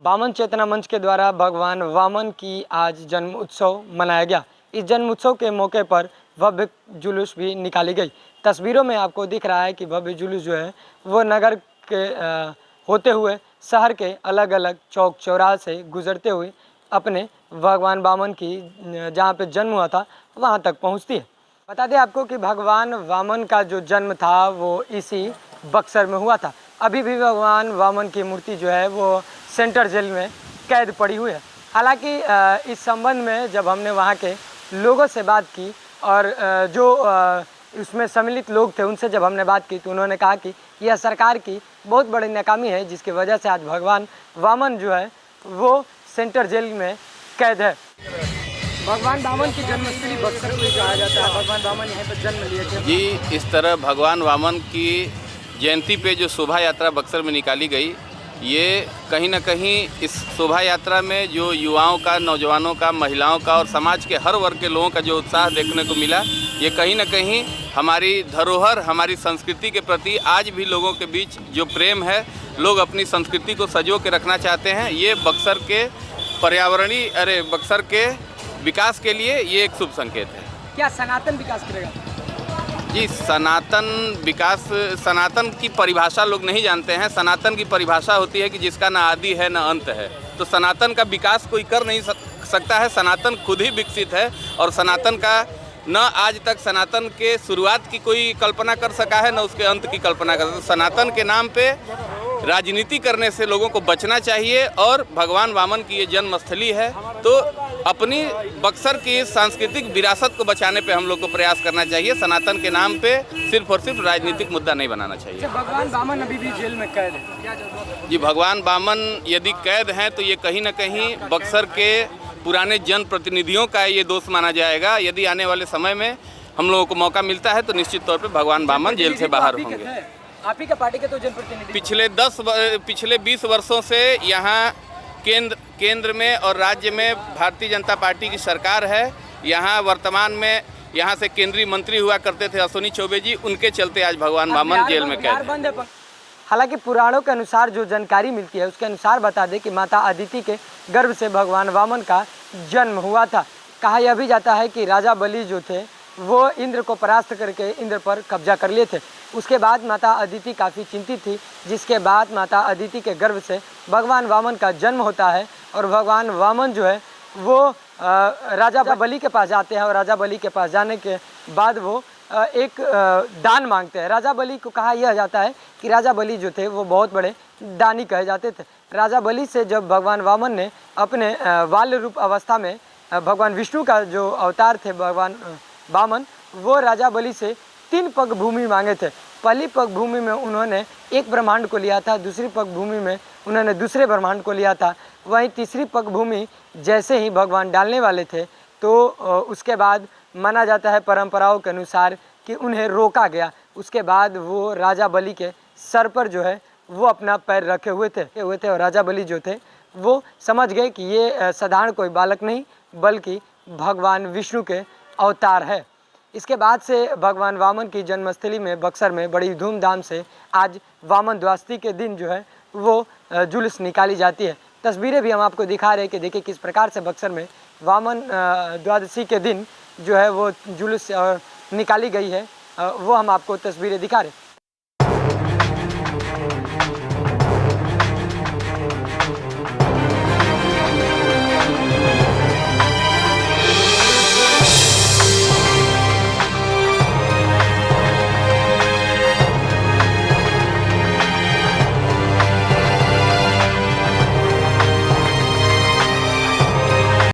वामन चेतना मंच के द्वारा भगवान वामन की आज जन्म उत्सव मनाया गया। इस जन्म उत्सव के मौके पर भव्य जुलूस भी निकाली गई। तस्वीरों में आपको दिख रहा है कि भव्य जुलूस जो है वो नगर के होते हुए शहर के अलग अलग चौक चौराहे से गुजरते हुए अपने भगवान वामन की जहाँ पे जन्म हुआ था वहाँ तक पहुँचती है। बता दें आपको कि भगवान वामन का जो जन्म था वो इसी बक्सर में हुआ था। अभी भी भगवान वामन की मूर्ति जो है वो सेंट्रल जेल में कैद पड़ी हुई है। हालांकि इस संबंध में जब हमने वहाँ के लोगों से बात की और जो उसमें सम्मिलित लोग थे उनसे जब हमने बात की तो उन्होंने कहा कि यह सरकार की बहुत बड़ी नाकामी है जिसकी वजह से आज भगवान वामन जो है वो सेंट्रल जेल में कैद है। भगवान वामन की जन्मस्थली बक्सर को कहा जाता है। भगवान वामन यहाँ पर जन्म लिए थे जी। इस तरह भगवान वामन की जयंती पे जो शोभा यात्रा बक्सर में निकाली गई, ये कहीं ना कहीं इस शोभा यात्रा में जो युवाओं का, नौजवानों का, महिलाओं का और समाज के हर वर्ग के लोगों का जो उत्साह देखने को मिला, ये कहीं ना कहीं हमारी धरोहर, हमारी संस्कृति के प्रति आज भी लोगों के बीच जो प्रेम है, लोग अपनी संस्कृति को सजो के रखना चाहते हैं। ये बक्सर के बक्सर के विकास के लिए ये एक शुभ संकेत है। क्या सनातन विकास करेगा? जी, सनातन विकास, सनातन की परिभाषा लोग नहीं जानते हैं। सनातन की परिभाषा होती है कि जिसका ना आदि है ना अंत है। तो सनातन का विकास कोई कर नहीं सकता है। सनातन खुद ही विकसित है और सनातन का न आज तक सनातन के शुरुआत की कोई कल्पना कर सका है, न उसके अंत की कल्पना कर। सनातन के नाम पे राजनीति करने से लोगों को बचना चाहिए और भगवान वामन की ये जन्मस्थली है तो अपनी बक्सर की सांस्कृतिक विरासत को बचाने पे हम लोग को प्रयास करना चाहिए। सनातन के नाम पे सिर्फ और सिर्फ राजनीतिक मुद्दा नहीं बनाना चाहिए। भगवान वामन अभी भी जेल में कैद है। जी, भगवान वामन यदि कैद हैं तो ये कहीं ना कहीं बक्सर के पुराने जनप्रतिनिधियों का ये दोष माना जाएगा। यदि आने वाले समय में हम लोगों को मौका मिलता है तो निश्चित तौर पर भगवान वामन जेल से बाहर होंगे। आप ही का पार्टी के तो जनप्रतिनिधि पिछले 20 वर्षों से यहाँ केंद्र में और राज्य में भारतीय जनता पार्टी की सरकार है। यहाँ वर्तमान में यहाँ से केंद्रीय मंत्री हुआ करते थे अश्विनी चौबे जी, उनके चलते आज भगवान वामन जेल में कैद है। हालांकि पुराणों के अनुसार जो जानकारी मिलती है उसके अनुसार बता दें कि माता अदिति के गर्भ से भगवान वामन का जन्म हुआ था। कहा यह भी जाता है कि राजा बलि जो थे वो इंद्र को परास्त करके इंद्र पर कब्जा कर लिए थे। उसके बाद माता अदिति काफ़ी चिंतित थी, जिसके बाद माता अदिति के गर्भ से भगवान वामन का जन्म होता है और भगवान वामन जो है वो राजा बलि के पास जाते हैं और राजा बलि के पास जाने के बाद वो एक दान मांगते हैं। राजा बलि को कहा यह जाता है कि राजा बलि जो थे वो बहुत बड़े दानी कहे जाते थे। राजा बलि से जब भगवान वामन ने अपने बाल्य रूप अवस्था में भगवान विष्णु का जो अवतार थे भगवान वामन, वो राजा बलि से 3 पग भूमि मांगे थे। पहली पग भूमि में उन्होंने एक ब्रह्मांड को लिया था, दूसरी पग भूमि में उन्होंने दूसरे ब्रह्मांड को लिया था। वहीं तीसरी पग भूमि जैसे ही भगवान डालने वाले थे तो उसके बाद माना जाता है परंपराओं के अनुसार कि उन्हें रोका गया। उसके बाद वो राजा बलि के सर पर जो है वो अपना पैर रखे हुए थे और राजा बलि जो थे वो समझ गए कि ये साधारण कोई बालक नहीं बल्कि भगवान विष्णु के अवतार है। इसके बाद से भगवान वामन की जन्मस्थली में बक्सर में बड़ी धूमधाम से आज वामन द्वादशी के दिन जो है वो जुलूस निकाली जाती है। तस्वीरें भी हम आपको दिखा रहे हैं कि देखिए किस प्रकार से बक्सर में वामन द्वादशी के दिन जो है वो जुलूस निकाली गई है, वो हम आपको तस्वीरें दिखा रहे हैं।